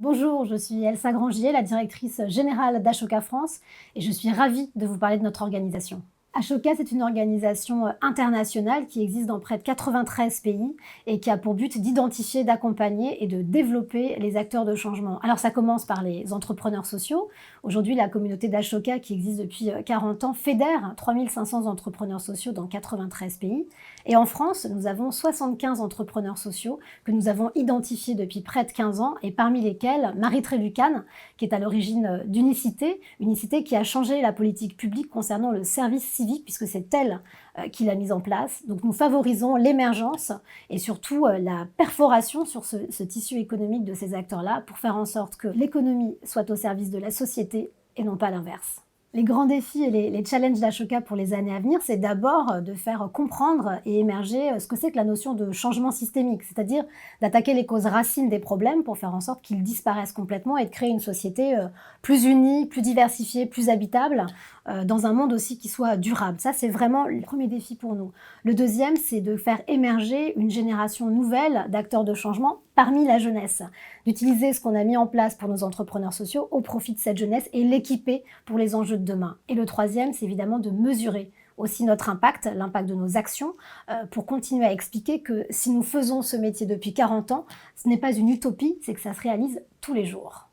Bonjour, je suis Elsa Grangier, la directrice générale d'Ashoka France et je suis ravie de vous parler de notre organisation. Ashoka, c'est une organisation internationale qui existe dans près de 93 pays et qui a pour but d'identifier, d'accompagner et de développer les acteurs de changement. Alors ça commence par les entrepreneurs sociaux. Aujourd'hui, la communauté d'Ashoka, qui existe depuis 40 ans, fédère 3500 entrepreneurs sociaux dans 93 pays. Et en France, nous avons 75 entrepreneurs sociaux que nous avons identifiés depuis près de 15 ans et parmi lesquels Marie Trélucane, qui est à l'origine d'Unicité, Unicité qui a changé la politique publique concernant le service civique puisque c'est elle qui l'a mise en place. Donc nous favorisons l'émergence et surtout la perforation sur ce tissu économique de ces acteurs-là pour faire en sorte que l'économie soit au service de la société et non pas l'inverse. Les grands défis et les challenges d'Ashoka pour les années à venir, c'est d'abord de faire comprendre et émerger ce que c'est que la notion de changement systémique, c'est-à-dire d'attaquer les causes racines des problèmes pour faire en sorte qu'ils disparaissent complètement et de créer une société plus unie, plus diversifiée, plus habitable, dans un monde aussi qui soit durable. Ça, c'est vraiment le premier défi pour nous. Le deuxième, c'est de faire émerger une génération nouvelle d'acteurs de changement parmi la jeunesse, d'utiliser ce qu'on a mis en place pour nos entrepreneurs sociaux au profit de cette jeunesse et l'équiper pour les enjeux de demain. Et le troisième, c'est évidemment de mesurer aussi notre impact, l'impact de nos actions, pour continuer à expliquer que si nous faisons ce métier depuis 40 ans, ce n'est pas une utopie, c'est que ça se réalise tous les jours.